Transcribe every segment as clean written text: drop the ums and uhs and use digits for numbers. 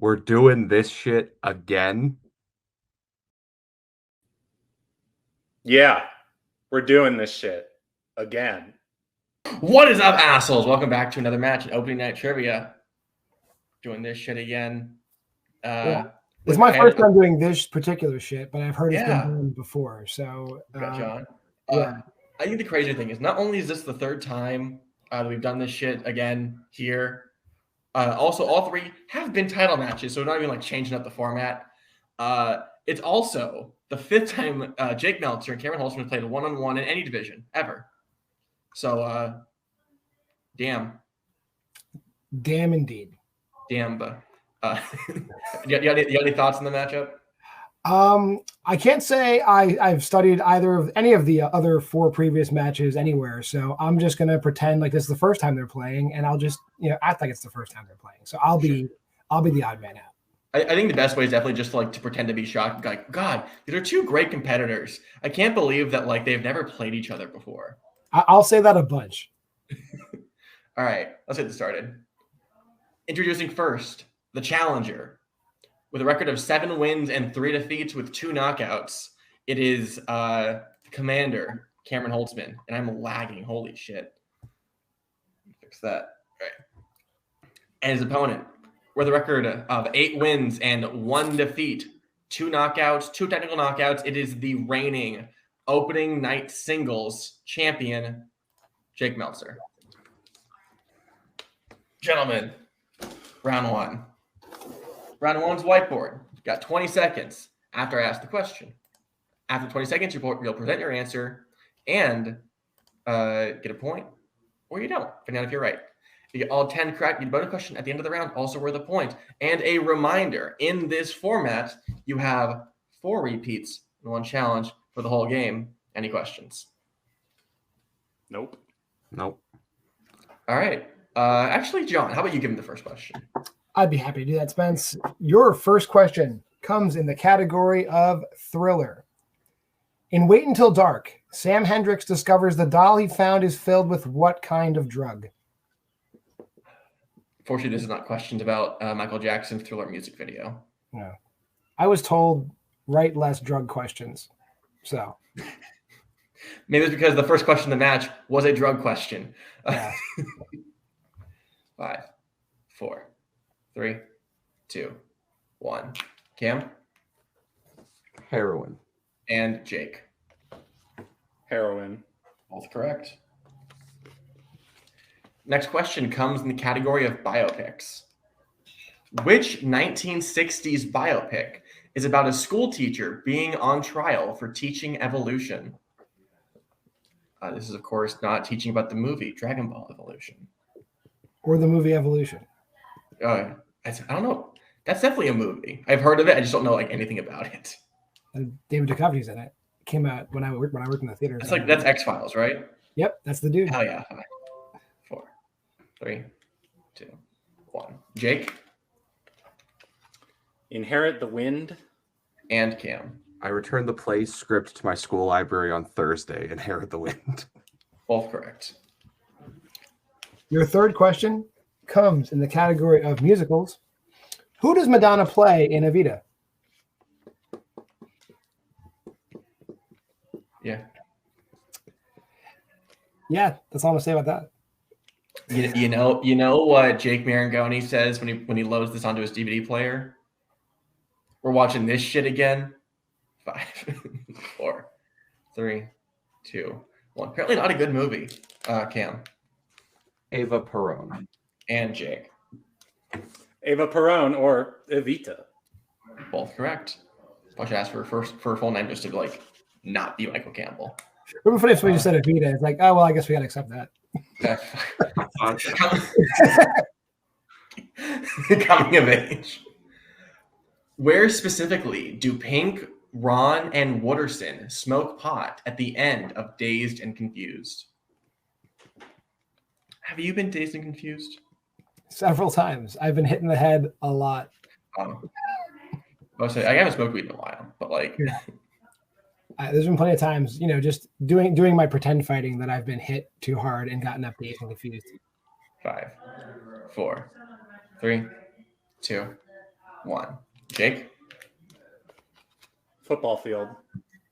We're doing this shit again. Yeah, we're doing this shit again. What is up, assholes? Welcome back to another match at Opening Night Trivia. Doing this shit again. It's my first time doing this particular shit, but I've heard it's been done before. So, got John. Yeah. I think the crazy thing is not only is this the third time that we've done this shit again here, also all three have been title matches, so we're not even like changing up the format. It's also the fifth time Jake Meltzer and Cameron Holtzman have played one-on-one in any division ever. So, damn. Damn indeed. Damn, but you got any thoughts on the matchup? I can't say I've studied any of the other four previous matches anywhere, so I'm just gonna pretend like this is the first time they're playing, and I'll just act like it's the first time they're playing. So I'll be the odd man out. I think the best way is definitely just to pretend to be shocked. Like, God, these are two great competitors. I can't believe that they've never played each other before. I'll say that a bunch. All right, let's get this started. Introducing first, the challenger. With a record of 7 wins and 3 defeats with 2 knockouts, it is Commander Cameron Holtzman. And I'm lagging. Holy shit. Fix that. All right. And his opponent, with a record of 8 wins and 1 defeat, 2 knockouts, 2 technical knockouts, it is the reigning opening night singles champion, Jake Meltzer. Gentlemen, round 1. Round 1's whiteboard. You've got 20 seconds after I ask the question. After 20 seconds, you'll present your answer and get a point, or you don't, depending on if you're right. If you get all 10 correct, you get a bonus question at the end of the round, also worth a point. And a reminder, in this format, you have 4 repeats and 1 challenge for the whole game. Any questions? Nope. Nope. All right. Actually, John, how about you give him the first question? I'd be happy to do that, Spence. Your first question comes in the category of thriller. In Wait Until Dark, Sam Hendricks discovers the doll he found is filled with what kind of drug? Fortunately, this is not questions about Michael Jackson's Thriller music video. No. I was told write less drug questions. So maybe it's because the first question in the match was a drug question. Yeah. 5, 4, 3, 2, 1. Cam? Heroin. And Jake? Heroin. Both correct. Next question comes in the category of biopics. Which 1960s biopic is about a school teacher being on trial for teaching evolution? This is, of course, not teaching about the movie Dragon Ball Evolution. Or the movie Evolution. I don't know. That's definitely a movie. I've heard of it. I just don't know anything about it. David Duchovny's in it. Came out when I worked in the theater. That's X-Files, right? Yep, that's the dude. Hell yeah. 5, 4, 3, 2, 1. Jake? Inherit the Wind. And Cam? I returned the play script to my school library on Thursday. Inherit the Wind. Both correct. Your third question comes in the category of musicals. Who does Madonna play in Evita? Yeah, that's all I'm gonna say about that. You know what Jake Marangoni says when he loads this onto his DVD player? We're watching this shit again. 5, 4, 3, 2, 1. Apparently not a good movie. Cam? Eva Perón. And Jake? Eva Perón or Evita. Both correct. I should ask for a full name just to not be Michael Campbell. It would be funny if somebody just said Evita. It's like, oh well, I guess we gotta accept that. Coming of age. Where specifically do Pink, Ron, and Wooderson smoke pot at the end of Dazed and Confused? Have you been dazed and confused? Several times. I've been hit in the head a lot. I haven't smoked weed in a while, but Yeah. There's been plenty of times, just doing my pretend fighting that I've been hit too hard and gotten up dazed and confused. 5, 4, 3, 2, 1. Jake Football field.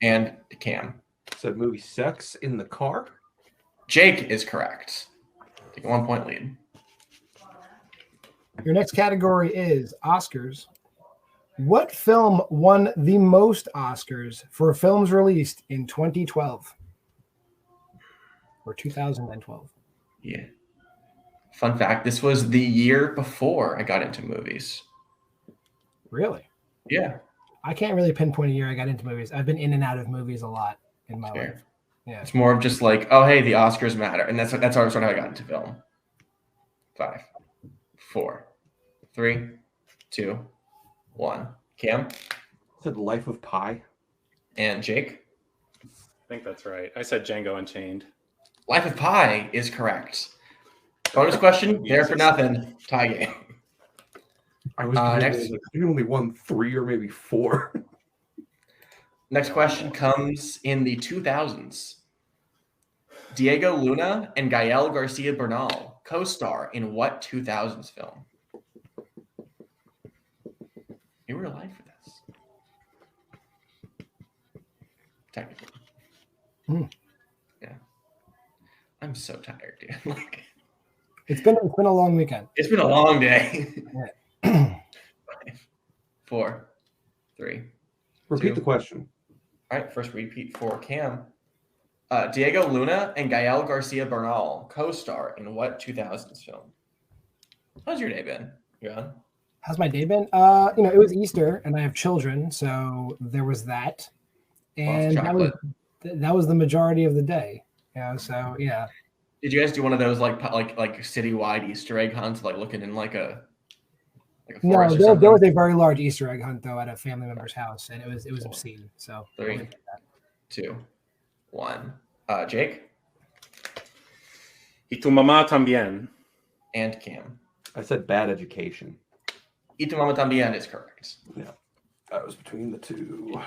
and Cam. Said movie Sex in the Car. Jake is correct. Take a 1 point lead. Your next category is Oscars. What film won the most Oscars for films released in 2012 or 2012? Yeah. Fun fact, this was the year before I got into movies. Really? Yeah. I can't really pinpoint a year I got into movies. I've been in and out of movies a lot in my Fair. life. Yeah. It's more of just like, oh, hey, the Oscars matter. And that's sort of how I got into film. 5, 4, 3, 2, 1. Cam Said Life of Pi. and Jake. I think that's right. I said Django Unchained. Life of Pi is correct. Bonus question, there for nothing. Tie game. I was next. you only won 3 or maybe 4. Next question comes in the 2000s. Diego Luna and Gael Garcia Bernal co-star in what 2000s film? You were alive for this. Technically. Yeah. I'm so tired, dude. Like, It's been a long weekend. it's been a long day. Yeah. 5, 4, 3. Repeat 2. the question. All right, first repeat for Cam. Diego Luna and Gael Garcia Bernal co-star in what 2000s film? How's your day been? You on? How's my day been? It was Easter and I have children, so there was that. And that was the majority of the day. So yeah. Did you guys do one of those like citywide Easter egg hunts, like looking in like a No, forest or there something? was a very large Easter egg hunt though at a family member's house, and it was obscene. So 3, 2, 1. Jake Y tu mamá también. and Cam. I said Bad Education. Y tu mama también is correct. I was between the two.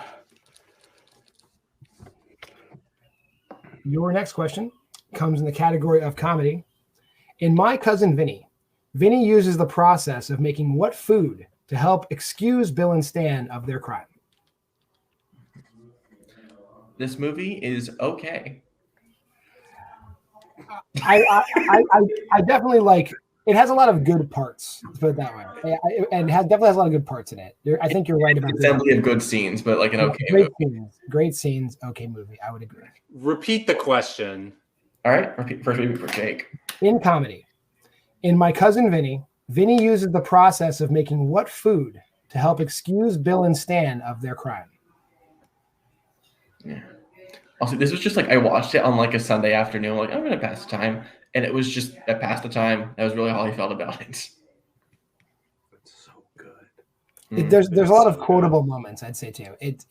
your next question comes in the category of comedy. In My Cousin Vinny, Vinny uses the process of making what food to help excuse Bill and Stan of their crime? This movie is okay. I definitely like. It has a lot of good parts. Let's put it that way, and definitely has a lot of good parts in it. I think you're right about that. Assembly of good scenes, but like an okay movie. Great scenes, okay movie. I would agree. Repeat the question. All right, first movie for Jake. In comedy, in My Cousin Vinny, Vinny uses the process of making what food to help excuse Bill and Stan of their crime? Yeah. Also, this was just like I watched it on like a Sunday afternoon. Like I'm gonna pass the time, and it was just I passed the time. That was really how he felt about it. It's so good. There's a lot of quotable moments, I'd say too. It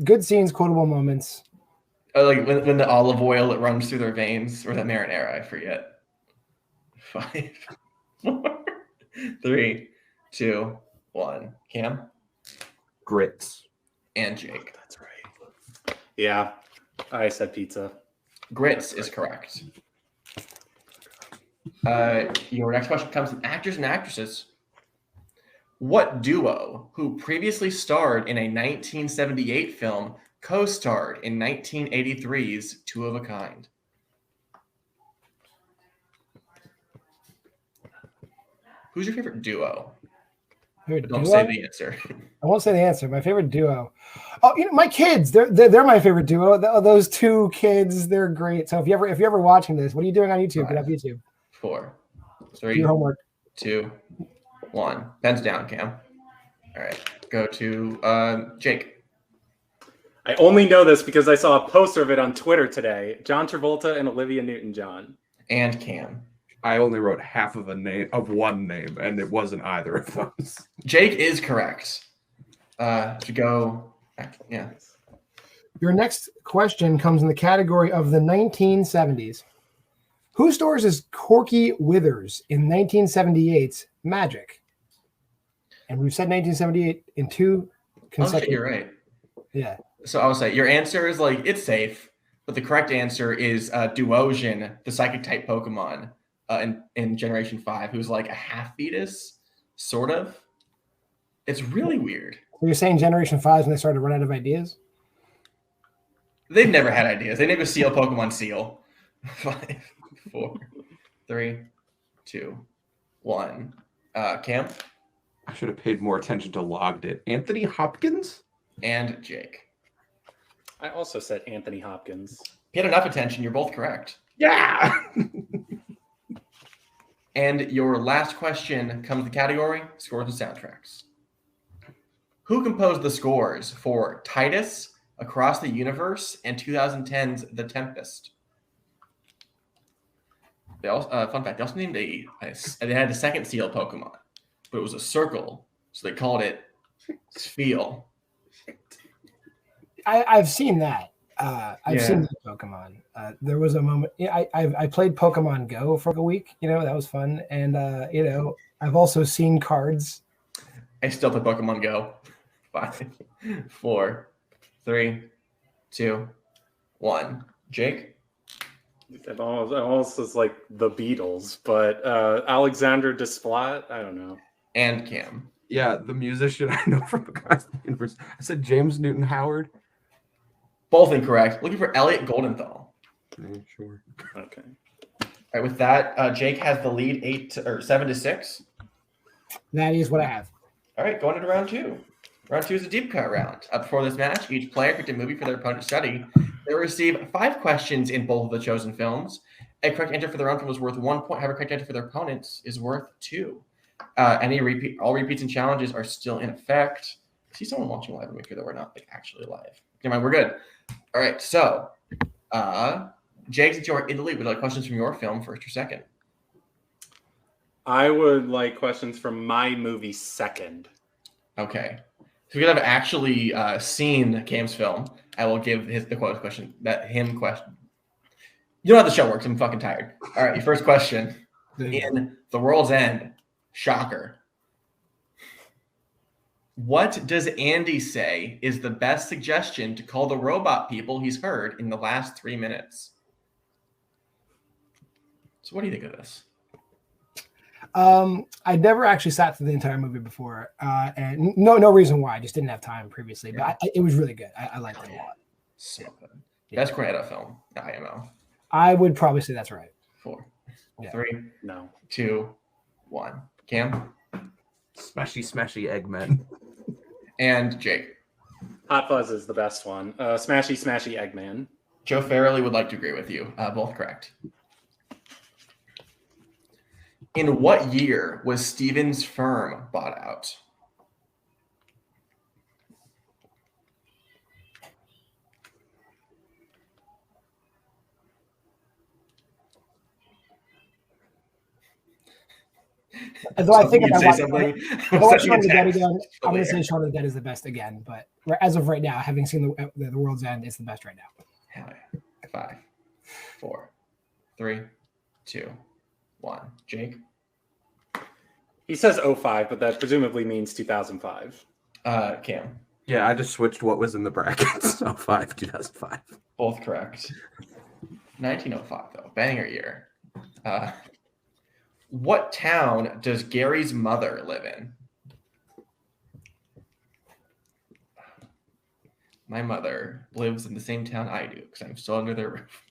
good scenes, quotable moments. Like when the olive oil that runs through their veins, or that marinara, I forget. 5, 4, 3, 2, 1. Cam Grits. and Jake. That's right. Yeah, I said pizza. Grits is correct. Your next question comes from actors and actresses. What duo who previously starred in a 1978 film co-starred in 1983's Two of a Kind? Who's your favorite duo? Favorite Don't duo? say the answer. I won't say the answer. My favorite duo. Oh, my kids. They're my favorite duo. Those two kids, they're great. So if you're ever watching this, what are you doing on YouTube? Get up YouTube. 4, Do 3, your homework. 2, 1. Pens down, Cam. All right, go to Jake. I only know this because I saw a poster of it on Twitter today. John Travolta and Olivia Newton-John. And Cam. I only wrote half of one name, and it wasn't either of those. Jake is correct. To go, yeah. Your next question comes in the category of the 1970s. Who stars as Corky Withers in 1978's Magic? And we've said 1978 in two consecutive. You're right. Yeah. So I'll say your answer is like it's safe, but the correct answer is Duosion, the psychic type It's really weird. So you're saying Generation 5 when they started to run out of ideas? They've never had ideas. They named a seal Pokemon Seal. 5, 4, 3, 2, 1. Cam I should have paid more attention to logged it. Anthony Hopkins? and Jake. I also said Anthony Hopkins. Paid enough attention. You're both correct. Yeah! And your last question comes to the category scores and soundtracks. Who composed the scores for Titus, Across the Universe, and 2010's The Tempest? They also, fun fact, they also named they had the second seal Pokemon, but it was a circle, so they called it Spheal. I've seen that. I've seen that Pokemon. There was a moment. I played Pokemon Go for a week. That was fun. And I've also seen cards. I still play Pokemon Go. 5, 4, 3, 2, 1. Jake It almost is like the Beatles, but Alexander Desplat, I don't know. and Cam. Yeah, the musician I know from Across the Universe. I said James Newton Howard. Both incorrect. Looking for Elliot Goldenthal. Yeah, sure. Okay. All right, with that, Jake has the lead 7-6. That is what I have. All right, going into round 2. Round 2 is a deep cut round. Before this match, each player picked a movie for their opponent to study. They will receive 5 questions in both of the chosen films. A correct answer for their own film is worth 1 point. However, a correct answer for their opponents is worth 2. All repeats and challenges are still in effect. I see someone watching live and make sure that we're not actually live. Never mind, we're good. All right, so Jake, since you're in the lead, would you like questions from your film first or second? I would like questions from my movie second. Okay. So we have actually seen Cam's film. I will give the question. You know how the show works. I'm fucking tired. All right, your first question. In The World's End, shocker. What does Andy say is the best suggestion to call the robot people he's heard in the last 3 minutes? So what do you think of this? I never actually sat through the entire movie before, and no reason why. I just didn't have time previously, but it was really good. I liked it a lot. So good. Best Cornetto film, IMO. I would probably say that's right. 4, Yeah. 3, No. 2, 1. Cam Smashy Eggman. and Jake. Hot Fuzz is the best one. Smashy Eggman. Joe Farrelly would like to agree with you. Both correct. In what year was Stevens' firm bought out? Though I think You'd if say I watch something. Shaun of the Dead again, I'm going to say Shaun of the Dead is the best again. But as of right now, having seen the World's End, it's the best right now. Hell yeah. 5, 4, 3, 2, 1. Jake? He says 05, but that presumably means 2005. Cam? Yeah, I just switched what was in the brackets. 2005. Both correct. 1905, though. Banger year. What town does Gary's mother live in? My mother lives in the same town I do because I'm still under their roof.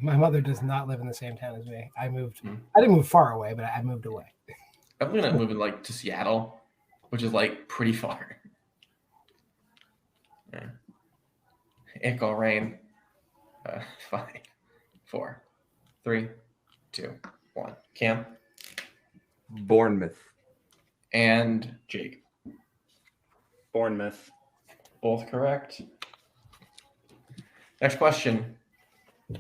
My mother does not live in the same town as me. I didn't move far away, but I moved away. I'm looking at moving to Seattle, which is pretty far. Yeah. It gonna rain. 5, 4, 3, 2, 1. Cam Bournemouth. and Jake. Bournemouth. Both correct. Next question.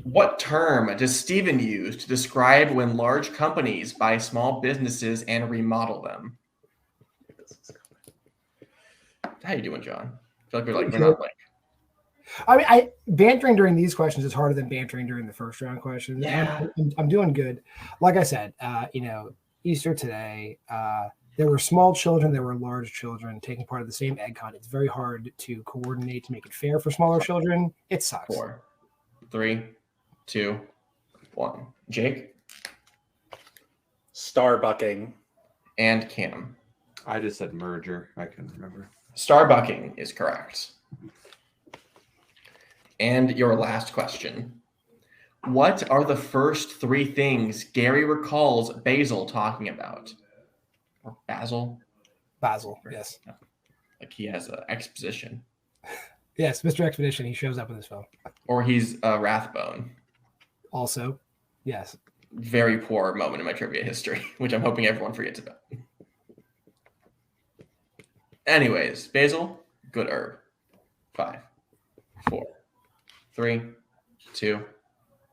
What term does Steven use to describe when large companies buy small businesses and remodel them? How you doing, John? I feel like we're not I mean, bantering during these questions is harder than bantering during the first round questions. Yeah. I'm doing good. Like I said, Easter today, there were small children, there were large children taking part of the same egg hunt. It's very hard to coordinate to make it fair for smaller children. It sucks. 4, 3, 2, 1. Jake Starbucking. and Cam. I just said merger. I couldn't remember. Starbucking is correct. And your last question. What are the first three things Gary recalls Basil talking about? Or Basil? Basil, yes. Like he has an exposition. Yes, Mr. Expedition, he shows up in this film. Or he's a Rathbone. Also, yes. Very poor moment in my trivia history, which I'm hoping everyone forgets about. Anyways, Basil, good herb. 5, 4, 3, 2,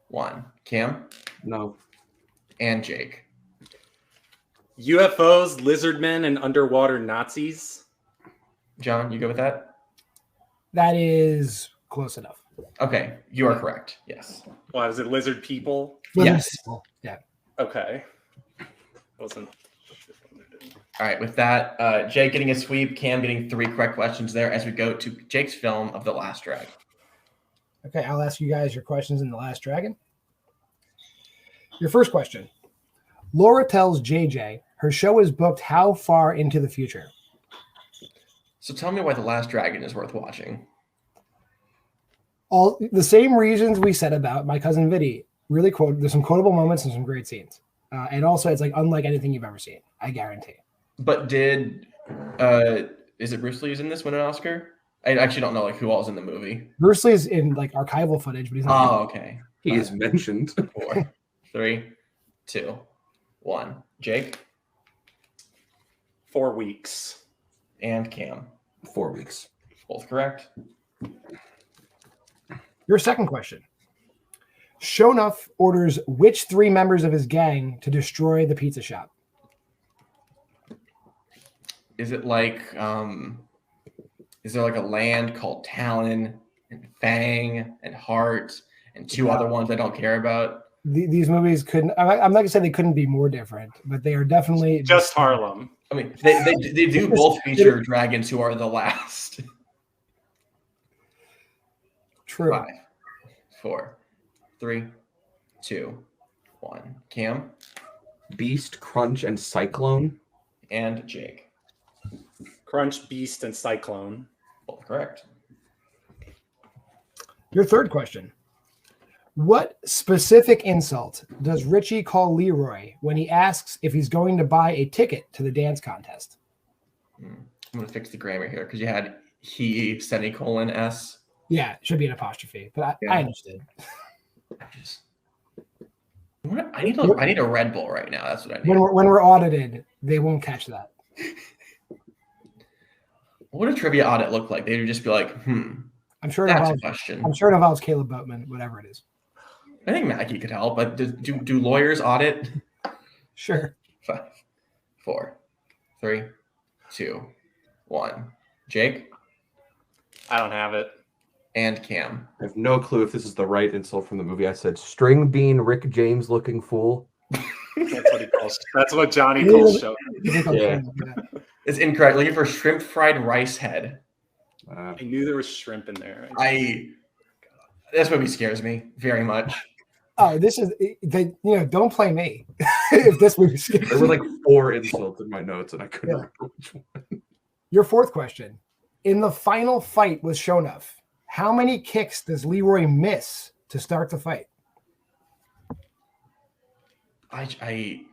1. Cam No. and Jake. UFOs, lizardmen, and underwater Nazis. John, you go with that? That is close enough. Okay, you are correct. Yes. Why is it lizard people? Yes. Yeah. Okay. Wasn't. All right, with that, Jake getting a sweep, Cam getting 3 correct questions there as we go to Jake's film of The Last Dragon. Okay, I'll ask you guys your questions in The Last Dragon. Your first question. Laura tells JJ her show is booked how far into the future? So tell me why The Last Dragon is worth watching. All the same reasons we said about My Cousin Vinny. Really there's some quotable moments and some great scenes. And also, it's like unlike anything you've ever seen. I guarantee. But is it Bruce Lee who's in this win an Oscar? I actually don't know like who all is in the movie. Bruce Lee is in like archival footage, but he's not. Oh, okay. He is mentioned. 4, 3, 2, 1. Jake 4 weeks. and Cam. 4 weeks. Both correct. Your second question. Shonuff orders which 3 members of his gang to destroy the pizza shop? Is it like is there like a land called Talon and Fang and Heart and 2 other ones I don't care about? These movies couldn't. I'm not gonna say they couldn't be more different, but they are definitely Just Harlem. I mean, they do both feature dragons who are the last. true. 5, 4, 3, 2, 1. Cam Beast, Crunch, and Cyclone. and Jake. Crunch, Beast, and Cyclone. Both correct. Your third question. What specific insult does Richie call Leroy when he asks if he's going to buy a ticket to the dance contest? I'm going to fix the grammar here because you had he semicolon S. Yeah, it should be an apostrophe, but I understood. I need a Red Bull right now. That's what I need. When we're audited, they won't catch that. What would a trivia audit look like? They would just be like, I'm sure it that's a involves. question. I'm sure it involves Caleb Boatman, whatever it is. I think Mackie could help, but do lawyers audit? Sure. 5, 4, 3, 2, 1. Jake I don't have it. and Cam. I have no clue if this is the right insult from the movie. I said string bean Rick James looking fool. That's what he calls. That's what Johnny calls show. Yeah. It's incorrect. Looking for shrimp fried rice head. I knew there was shrimp in there. This movie scares me very much. Oh, this is don't play me. If this movie scares There were like 4 insults in my notes, and I couldn't remember which one. Your fourth question. In the final fight with Shonuff, how many kicks does Leroy miss to start the fight?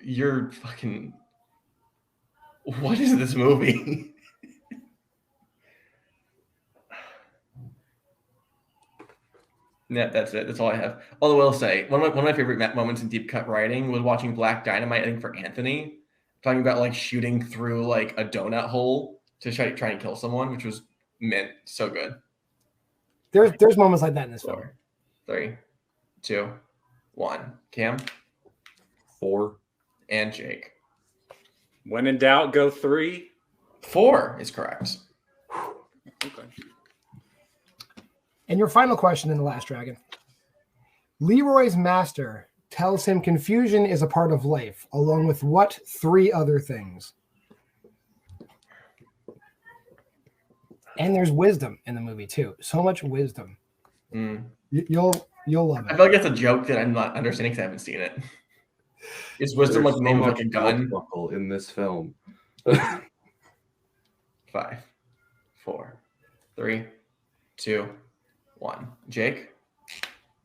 You're fucking. What is this movie? Yeah, that's it. That's all I have. Although I will say, one of my favorite moments in deep cut writing was watching Black Dynamite, I think for Anthony, talking about like shooting through like a donut hole to try and kill someone, which was so good. There's moments like that in this film. 4, 3, 2, 1. Cam 4. and Jake. When in doubt, go 3. 4 is correct. Okay. And your final question in The Last Dragon. Leroy's master tells him confusion is a part of life, along with what 3 other things? And there's wisdom in the movie too. So much wisdom. You'll love I it. feel like that's a joke that I'm not understanding because I haven't seen it. Is wisdom like the name of like a gun? Buckle in this film. 5, 4, 3, 2, 1. Jake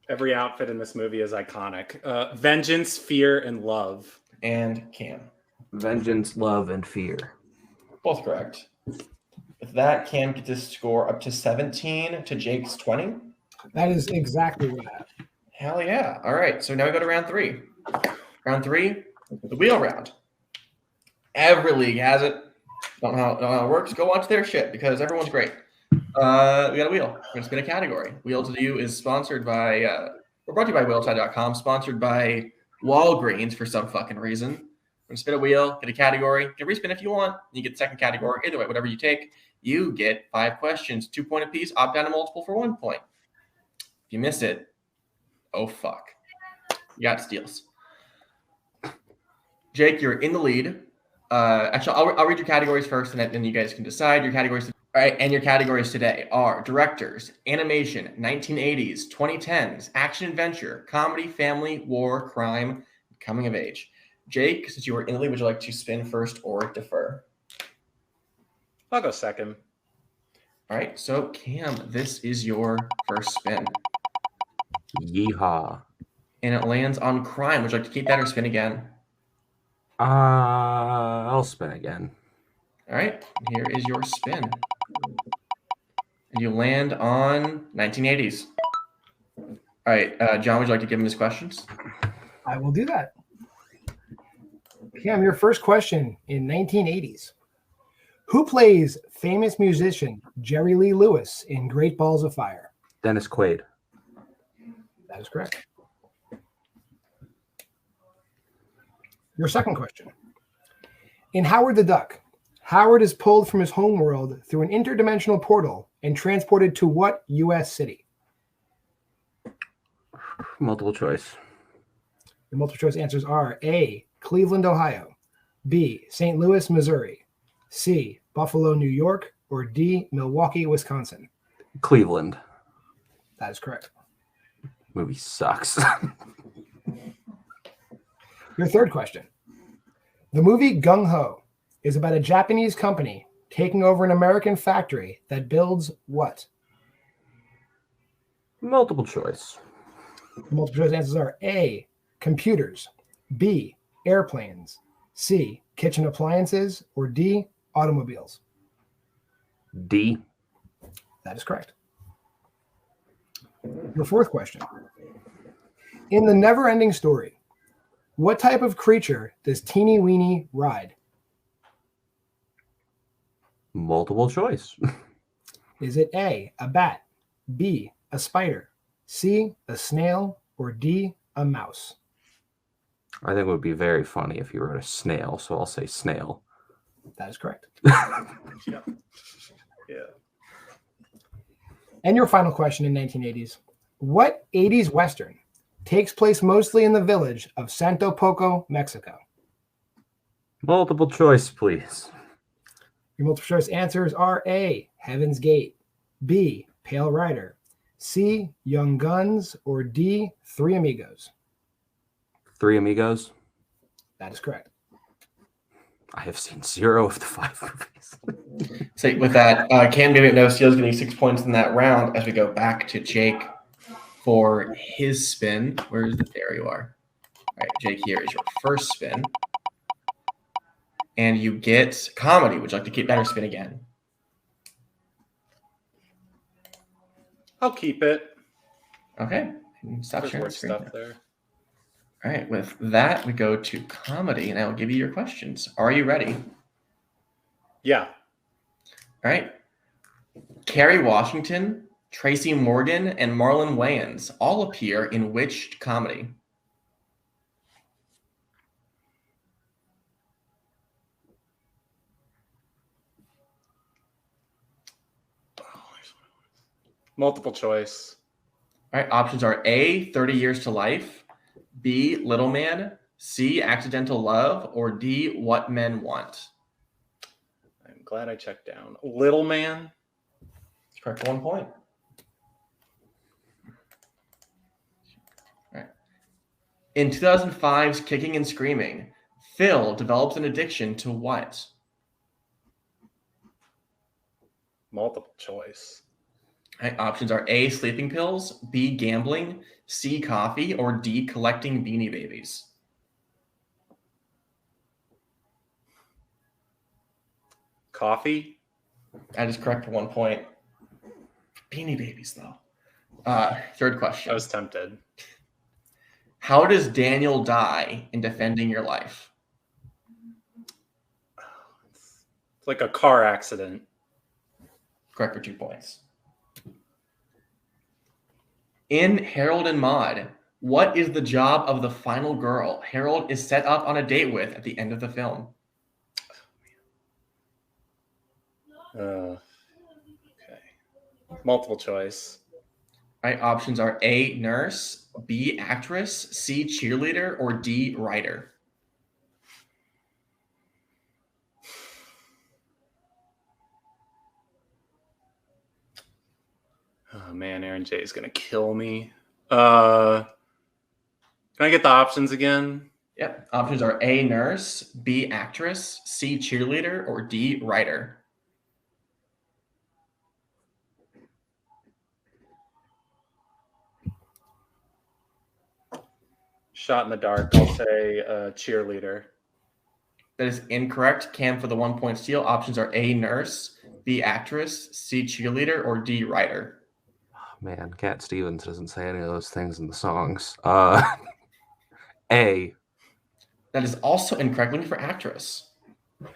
Every outfit in this movie is iconic. Vengeance, fear, and love. and Cam. Vengeance, love, and fear. Both correct. With that, Cam gets to score up to 17 to Jake's 20. That is exactly what happened. Hell yeah. All right. So now we go to round 3. Round 3, the wheel round. Every league has it. Don't know how it works. Go watch their shit because everyone's great. We got a wheel. We're going to spin a category. Wheel to You is sponsored by, we're brought to you by wheeltie.com, sponsored by Walgreens for some fucking reason. We're going to spin a wheel, get a category. You can respin if you want. You get the second category. Either way, whatever you take, you get 5 questions, 2 point apiece, opt down to multiple for 1 point. If you miss it, oh fuck. You got steals. Jake, you're in the lead. Actually, I'll read your categories first, and then you guys can decide your categories. All right, and your categories today are directors, animation, 1980s, 2010s, action adventure, comedy, family, war, crime, coming of age. Jake, since you were in the lead, would you like to spin first or defer? I'll go second. All right, so Cam, this is your first spin. Yeehaw. And it lands on crime. Would you like to keep that or spin again? I'll spin again. All right, here is your spin. And you land on 1980s. All right, John, would you like to give him his questions? I will do that. Cam, your first question in 1980s. Who plays famous musician Jerry Lee Lewis in Great Balls of Fire? Dennis Quaid. That is correct. Your second question. In Howard the Duck, Howard is pulled from his homeworld through an interdimensional portal and transported to what U.S. city? Multiple choice. The multiple choice answers are A, Cleveland, Ohio, B, St. Louis, Missouri, C, Buffalo, New York, or D, Milwaukee, Wisconsin. Cleveland. That is correct. Movie sucks. Your third question. The movie Gung Ho is about a Japanese company taking over an American factory that builds what? Multiple choice. The multiple choice answers are A, computers, B, airplanes, C, kitchen appliances, or D, automobiles. D. That is correct. Your fourth question. In the never-ending story, what type of creature does Teeny Weeny ride? Multiple choice. Is it A, a bat, B, a spider, C, a snail, or D, a mouse? I think it would be very funny if you wrote a snail, so I'll say snail. That is correct. Yeah. And your final question in 1980s. What 80s Western takes place mostly in the village of Santo Poco, Mexico? Multiple choice, please. Your multiple choice answers are A, Heaven's Gate, B, Pale Rider, C, Young Guns, or D, Three Amigos. Three Amigos. That is correct. I have seen 0 of the 5 movies. So with that, Cam giving it no steals, getting 6 points in that round as we go back to Jake for his spin. Where is it? There you are. All right, Jake, here is your first spin. And you get comedy. Would you like to keep that or spin again? I'll keep it. Okay. Stop There's sharing more the screen. stuff there. All right, with that, we go to comedy, and I will give you your questions. Are you ready? Yeah. All right. Kerry Washington, Tracy Morgan, and Marlon Wayans all appear in which comedy? Multiple choice. All right, options are A, 30 Years to Life, B, Little Man, C, Accidental Love, or D, What Men Want. I'm glad I checked down. Little Man. That's correct for 1 point. All right. In 2005's Kicking and Screaming, Phil develops an addiction to what? Multiple choice. All right, options are A, sleeping pills, B, gambling, C, coffee, or D, collecting Beanie Babies. Coffee? That is correct for 1 point. Beanie Babies, though. Third question. I was tempted. How does Daniel die in defending your life? It's like a car accident. Correct for 2 points. In Harold and Maude, what is the job of the final girl Harold is set up on a date with at the end of the film? Okay. Multiple choice. All right, options are A, nurse, B, actress, C, cheerleader, or D, writer. Oh man, Aaron J is gonna kill me. Can I get the options again? Yep. Options are A, nurse, B, actress, C, cheerleader, or D, writer. Shot in the dark. I'll say cheerleader. That is incorrect. Cam for the 1 point steal. Options are A, nurse, B, actress, C, cheerleader, or D, writer. Man, Cat Stevens doesn't say any of those things in the songs. A. That is also incorrect. Looking for actress. That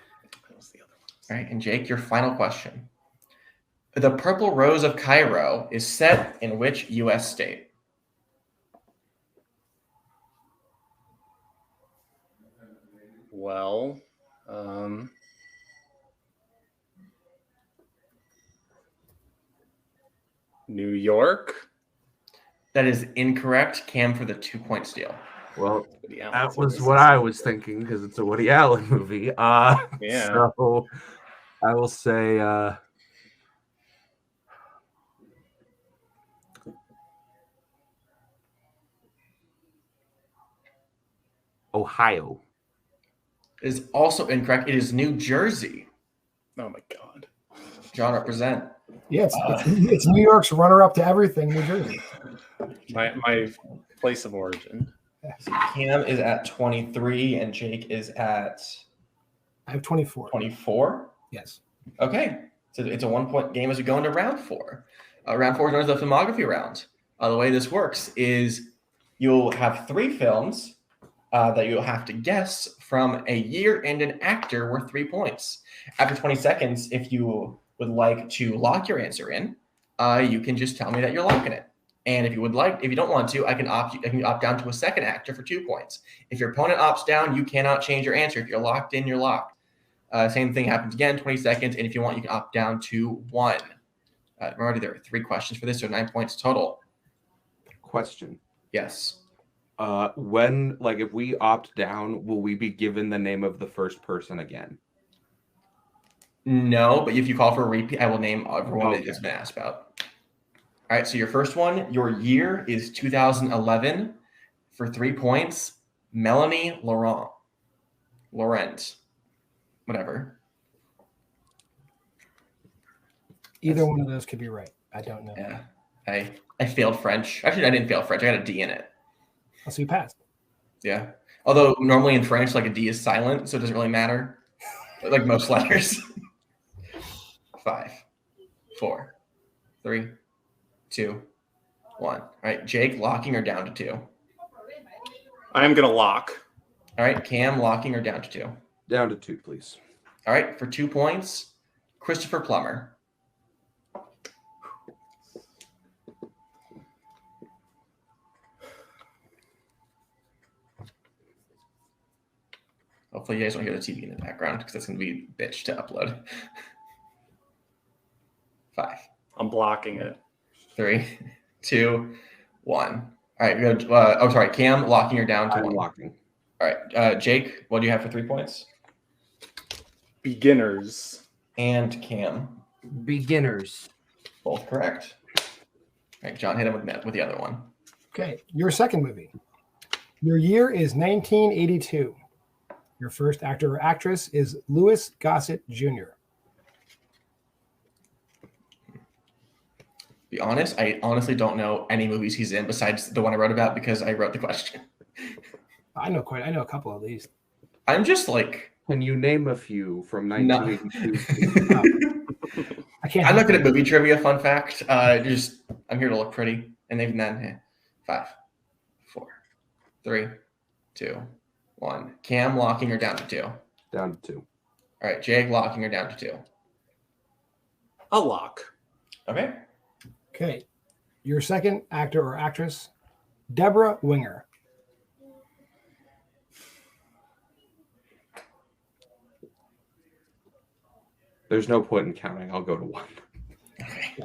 was the other one. All right, and Jake, your final question. The Purple Rose of Cairo is set in which U.S. state? Well, New York. That is incorrect. Cam for the 2 point steal. Well, Woody Allen. that was what I was thinking because it's a Woody Allen movie. Yeah. So I will say Ohio. It is also incorrect. It is New Jersey. Oh my god. John, represent. Yeah, it's New York's runner-up to everything, New Jersey. My place of origin. So Cam is at 23 and Jake is at I have 24. 24. Yes. Okay. So it's a 1 point game as we go into round 4. Round 4 is known as the filmography round. The way this works is you'll have 3 films that you'll have to guess from a year and an actor worth 3 points. After 20 seconds, if you would like to lock your answer in, you can just tell me that you're locking it. And if you don't want to, I can opt down to a second actor for 2 points. If your opponent opts down, you cannot change your answer. If you're locked in, you're locked. Same thing happens again, 20 seconds. And if you want, you can opt down to 1. Remember, there are 3 questions for this, so 9 points total. Question. Yes. When, like, if we opt down, will we be given the name of the first person again? No, but if you call for a repeat, I will name everyone Okay. that's been asked about. All right, so your first one, your year is 2011 for 3 points. Melanie Laurent, whatever. Either one of those could be right. I don't know. Yeah, I failed French. Actually, I didn't fail French. I got a D in it. So you passed. Yeah. Although normally in French, like a D is silent, so it doesn't really matter. Like most letters. 5, 4, 3, 2, 1. All right, Jake, locking or down to 2? I am gonna lock. All right, Cam, locking or down to 2? Down to 2, please. All right, for 2 points, Christopher Plummer. Hopefully you guys don't hear the TV in the background because that's going to be a bitch to upload. 5, I'm blocking it. 3, 2, 1. All right, good. Sorry, Cam, locking or down to I'm 1? locking. All right, Jake, what do you have for 3 points? Beginners. And Cam, Beginners. both correct. All right, John, hit him with the other one. Okay, your second movie. Your year is 1982. Your first actor or actress is Louis Gossett Jr. be honest, I honestly don't know any movies he's in besides the one I wrote about because I wrote the question. I know a couple at least. I'm just like, Can you name a few from no. 1982? I can't. I'm not help good it. at movie trivia. Fun fact. Just I'm here to look pretty, and even then, 5, 4, 3, 2, 1. Cam locking her down to 2. All Down to 2. right, Jake locking her down to 2. A lock. Okay. Okay. Your second actor or actress, Deborah Winger. There's no point in counting. I'll go to 1. Okay.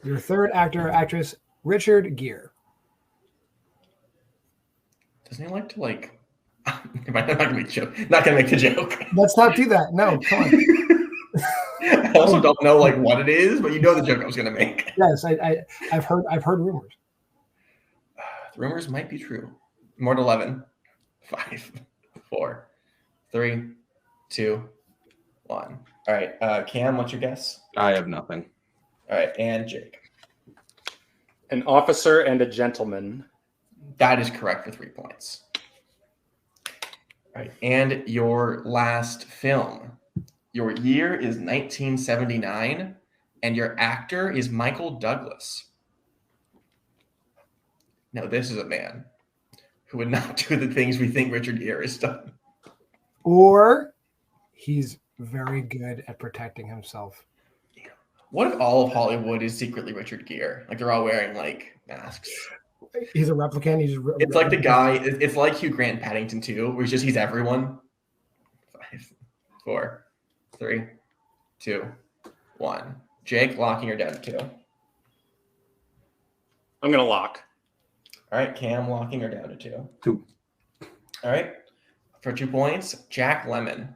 Your third actor or actress, Richard Gere. Doesn't he like to like? I'm not gonna make the joke. Not gonna make the joke. Let's not do that. No, come on. I also don't know like what it is, but you know the joke I was gonna make. Yes, I've heard rumors. The rumors might be true. More than 11. 5, 4, 3, 2, 1. All right, Cam, what's your guess? I have nothing. All right, and Jake. An officer and a gentleman. That is correct for 3 points. All right, and your last film. Your year is 1979, and your actor is Michael Douglas. Now, this is a man who would not do the things we think Richard Gere has done. Or he's very good at protecting himself. What if all of Hollywood is secretly Richard Gere? Like they're all wearing like masks. He's a replicant. It's like the guy. It's like Hugh Grant in Paddington 2, where he's everyone. 5, 4, 3, 2, 1. Jake locking her down to 2. I'm gonna lock. All right, Cam locking her down to 2. 2. All right, for 2 points, Jack Lemmon.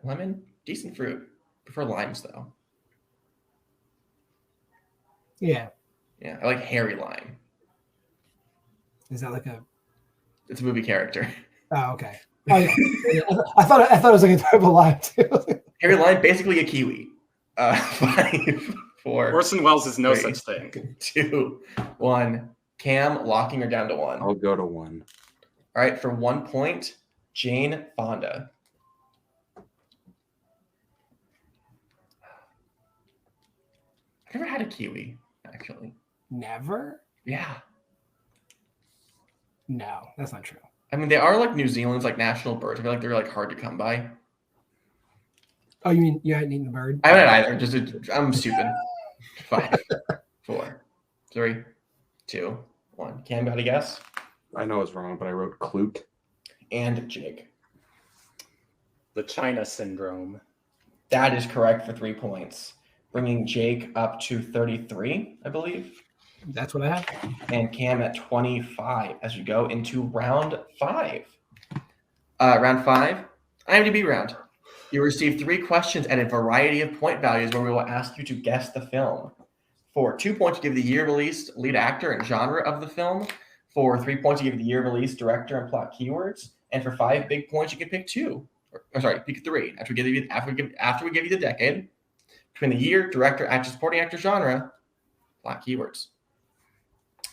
Lemon, decent fruit. Prefer limes though. Yeah. Yeah, I like hairy lime. Is that like a? It's a movie character. Oh, okay. Oh, yeah. I thought it was like a type of lime too. Hairy lime, basically a kiwi. 5, 4. Orson Welles is no 3, such thing. 2, 1. Cam locking her down to 1. I'll go to 1. All right, for 1 point, Jane Fonda. I've never had a kiwi, actually. Never? Yeah. No, that's not true. I mean, they are like New Zealand's like national birds. I feel like they're like hard to come by. Oh, you mean you hadn't eaten the bird? I haven't either. I'm stupid. 5, 4, 3, 2, 1. Cam, got a guess? I know it's wrong, but I wrote Clute. And Jake. The China syndrome. That is correct for 3 points, bringing Jake up to 33, I believe, That's what I have. and Cam at 25 as we go into round 5. Round 5, IMDb round. You receive 3 questions at a variety of point values where we will ask you to guess the film. For 2 points, you give the year released, lead actor, and genre of the film. For 3 points, you give the year released, director, and plot keywords. And for 5 big points, you can pick 2. Pick 3. After we give you the decade, between the year, director, actor, supporting actor, genre, plot keywords.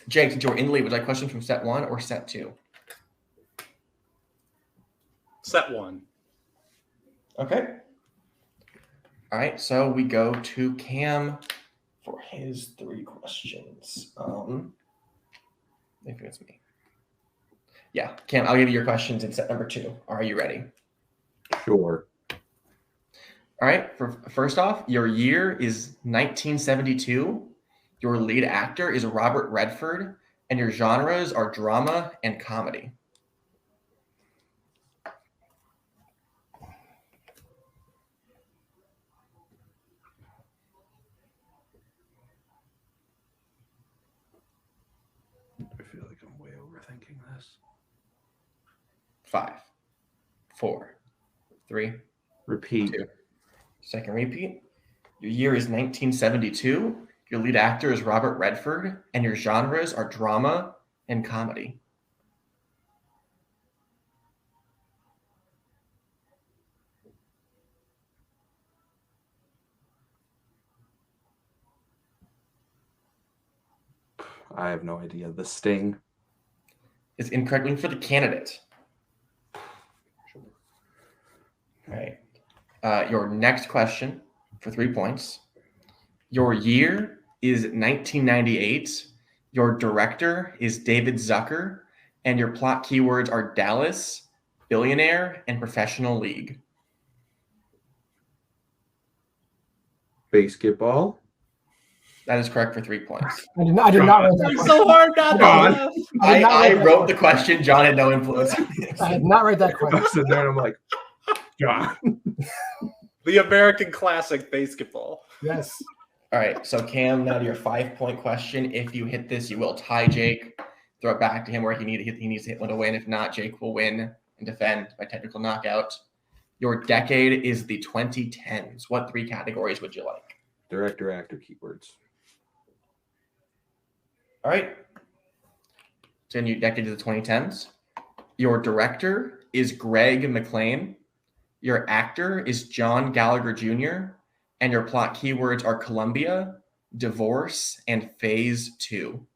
Jake, since you're in the lead, would you like questions from set 1 or set 2? Set 1. Okay. All right, so we go to Cam for his 3 questions. Maybe it's me. Yeah, Cam, I'll give you your questions in set number 2. Are you ready? Sure. All right, first off, your year is 1972. Your lead actor is Robert Redford, and your genres are drama and comedy. I feel like I'm way overthinking this. 5, 4, 3, Repeat. 2. Second repeat. Your year is 1972. Your lead actor is Robert Redford, and your genres are drama and comedy. I have no idea. The Sting. Is incorrect. Looking for the candidate. All right. Your next question for 3 points. Your year is 1998. Your director is David Zucker, and your plot keywords are Dallas, billionaire, and professional league. Basketball. That is correct for 3 points. I did not write that It's question. so hard not to John. laugh. I did not I write that wrote the question. John had no influence on this. I did not write that I'm question. sitting there and I'm like, John. The American classic basketball. Yes. All right, so Cam, now to your 5-point question. If you hit this, you will tie Jake. Throw it back to him where he needs to hit one to win. If not, Jake will win and defend by technical knockout. Your decade is the 2010s. What 3 categories would you like? Director, actor, keywords. All right. So your decade is the 2010s. Your director is Greg McLean. Your actor is John Gallagher Jr. And your plot keywords are Columbia, divorce, and phase 2.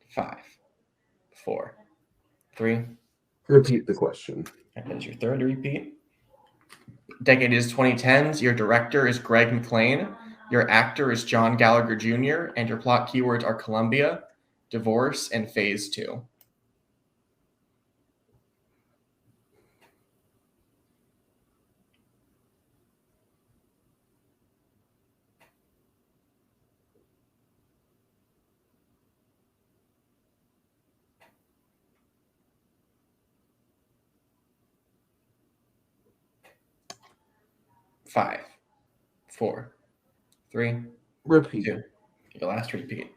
Five, 4, 3. Repeat the question. And that is your third repeat. Decade is 2010s. Your director is Greg McLean. Your actor is John Gallagher Jr. And your plot keywords are Columbia, divorce, and phase 2. Five, 4, 3, Repeat. 2. Your last repeat.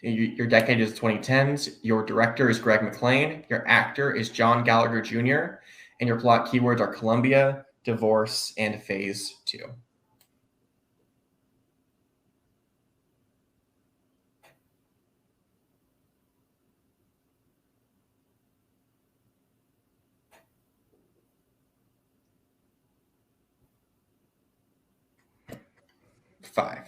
Your decade is 2010s. Your director is Greg McLean. Your actor is John Gallagher Jr. And your plot keywords are Columbia, divorce, and phase 2. Five,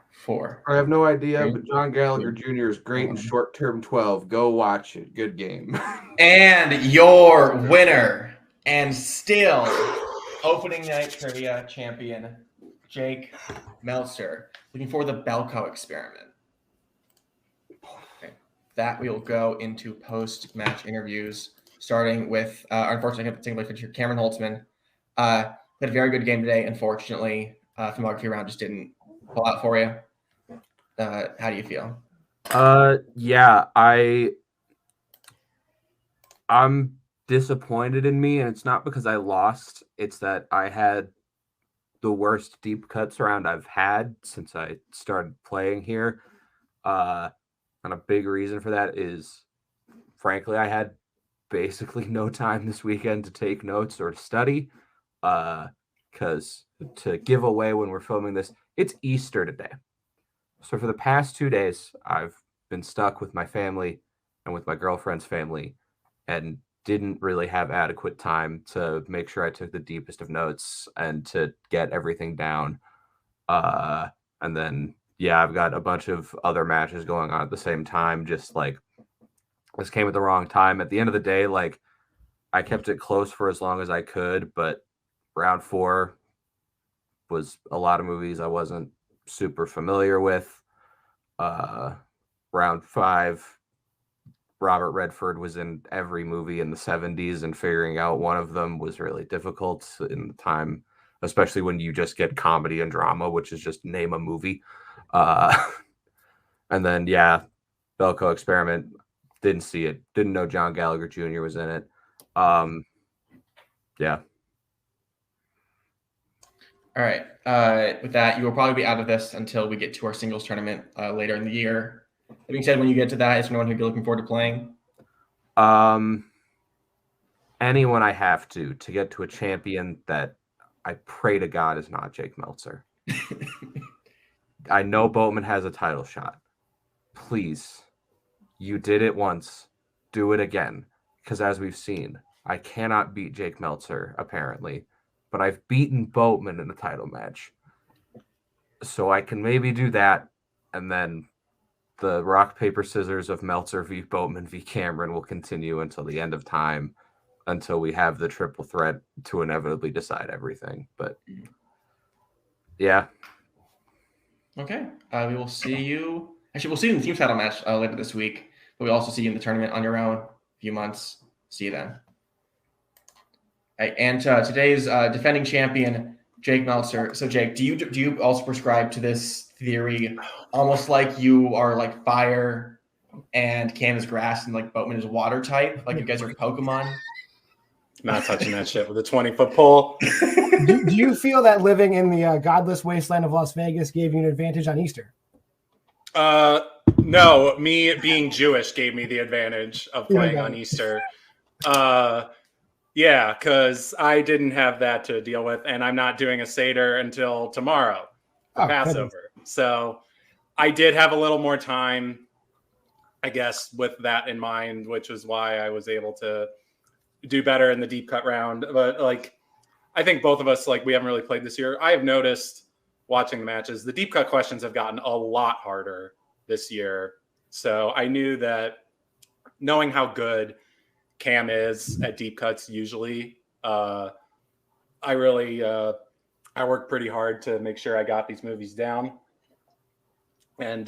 4. I have no idea, but John Gallagher Jr. is great in Short Term 12. Go watch it. Good game. And your winner, and still opening night trivia champion, Jake Meltzer. Looking for the Belko experiment. Okay. That we will go into post-match interviews, starting with, unfortunately, single pitcher Cameron Holtzman. Had a very good game today. Unfortunately, filmography round just didn't pull out for you. How do you feel? Yeah, I'm disappointed in me, and it's not because I lost. It's that I had the worst deep cuts round I've had since I started playing here. And a big reason for that is, frankly, I had basically no time this weekend to take notes or to study. Because to give away when we're filming this, it's Easter today. So for the past 2 days, I've been stuck with my family and with my girlfriend's family and didn't really have adequate time to make sure I took the deepest of notes and to get everything down. And then, yeah, I've got a bunch of other matches going on at the same time. Just like this came at the wrong time. At the end of the day, like I kept it close for as long as I could, but round 4 was a lot of movies I wasn't super familiar with. Round 5, Robert Redford was in every movie in the 70s, and figuring out one of them was really difficult in the time, especially when you just get comedy and drama, which is just name a movie. And then, yeah, Belko Experiment, didn't see it. Didn't know John Gallagher Jr. was in it. Yeah. All right. With that, you will probably be out of this until we get to our singles tournament later in the year. That being said, when you get to that, is there anyone who you're looking forward to playing? Anyone I have to get to a champion that I pray to God is not Jake Meltzer. I know Boatman has a title shot. please, you did it once, do it again. Because as we've seen, I cannot beat Jake Meltzer, apparently, but I've beaten Boatman in a title match. So I can maybe do that, and then the rock, paper, scissors of Meltzer v. Boatman v. Cameron will continue until the end of time, until we have the triple threat to inevitably decide everything. But yeah. Okay. We will see you. Actually, we'll see you in the team title match later this week. But we'll also see you in the tournament on your own. A few months. See you then. All right, and today's defending champion, Jake Meltzer. So, Jake, do you also prescribe to this theory, almost like you are like fire, and Cam is grass, and like Boatman is water type, like you guys are Pokemon? Not touching that shit with a 20-foot pole. Do you feel that living in the godless wasteland of Las Vegas gave you an advantage on Easter? No, me being Jewish gave me the advantage of playing on Easter. Yeah, because I didn't have that to deal with, and I'm not doing a Seder until tomorrow, Passover. Goodness. So I did have a little more time, I guess, with that in mind, which was why I was able to do better in the deep cut round. But like, I think both of us, like, we haven't really played this year. I have noticed watching the matches, the deep cut questions have gotten a lot harder this year. So I knew that, knowing how good Cam is at deep cuts usually, I worked pretty hard to make sure I got these movies down. And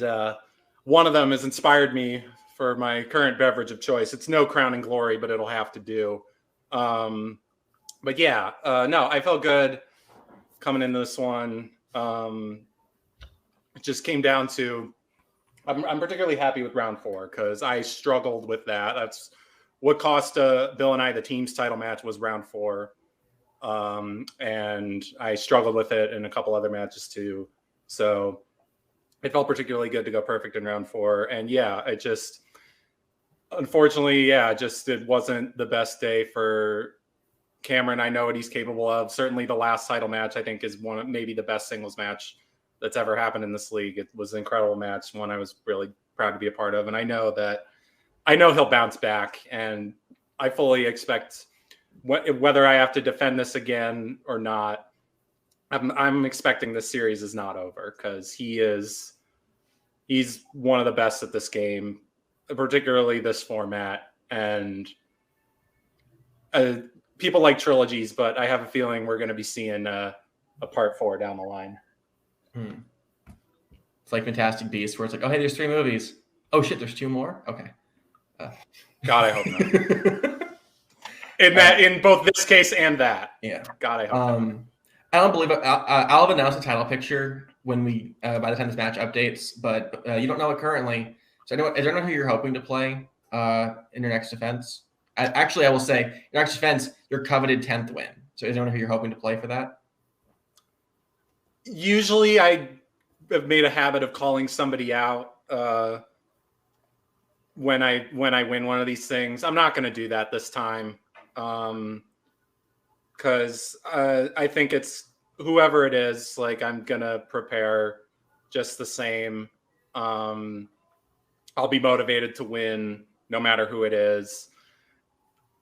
one of them has inspired me for my current beverage of choice. It's no Crowning Glory, but it'll have to do. But yeah, no, I felt good coming into this one. It just came down to, I'm particularly happy with round 4 because I struggled with that. That's what cost Bill and I the team's title match, was round 4. And I struggled with it in a couple other matches too. So it felt particularly good to go perfect in round 4. And yeah, it just, unfortunately, yeah, it wasn't the best day for Cameron. I know what he's capable of. Certainly the last title match, I think, is maybe the best singles match that's ever happened in this league. It was an incredible match, one I was really proud to be a part of. And I know he'll bounce back, and I fully expect, whether I have to defend this again or not, I'm expecting this series is not over, because he's one of the best at this game, particularly this format. And people like trilogies, but I have a feeling we're going to be seeing a part 4 down the line. It's like Fantastic Beasts, where it's like, oh, hey, there's 3 movies. Oh shit, there's 2 more. Okay. God, I hope not. In both this case and that. Yeah. God, I hope not. I don't believe it. I'll have announced the title picture when we, by the time this match updates, but you don't know it currently. So is there anyone who you're hoping to play in your next defense? Actually, I will say, your next defense, your coveted 10th win. So is there anyone who you're hoping to play for that? Usually I have made a habit of calling somebody out when I win one of these things. I'm not going to do that this time, because I think it's whoever it is. Like, I'm going to prepare just the same. I'll be motivated to win no matter who it is.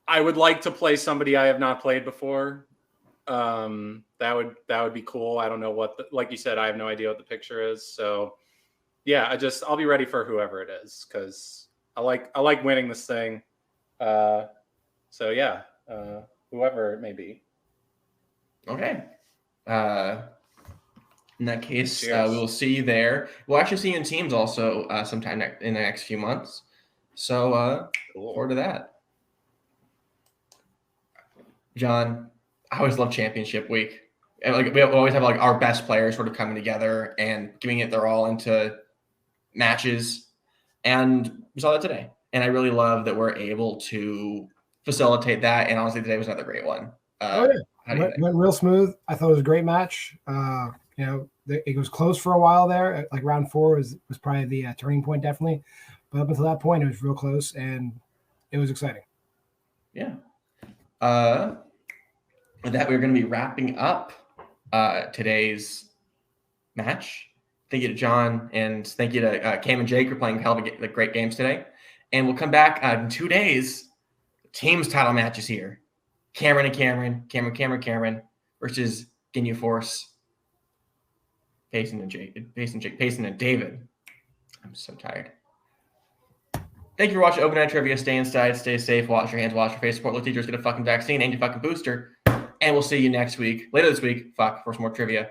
I would like to play somebody I have not played before. That would be cool. I don't know like you said, I have no idea what the picture is. So yeah, I'll be ready for whoever it is, because I like winning this thing. So yeah, whoever it may be. Okay. In that case, we will see you there. We'll actually see you in teams also sometime in the next few months. So Cool. Look forward to that. John, I always love championship week. And like, we always have like our best players sort of coming together and giving it their all into matches. And we saw that today. And I really love that we're able to facilitate that. And honestly, today was another great one. Went real smooth. I thought it was a great match. It was close for a while there. Like round 4 was probably the turning point, definitely. But up until that point, it was real close, and it was exciting. Yeah. With that, we're going to be wrapping up today's match. Thank you to John, and thank you to Cam and Jake for playing hell of a great games today. And we'll come back in 2 days. Teams title matches here. Cameron and Cameron versus Ginyu Force. Payson and David. I'm so tired. Thank you for watching Open Night Trivia. Stay inside, stay safe, wash your hands, wash your face, support little teachers, get a fucking vaccine, and your fucking booster. And we'll see you next week, later this week, for some more trivia.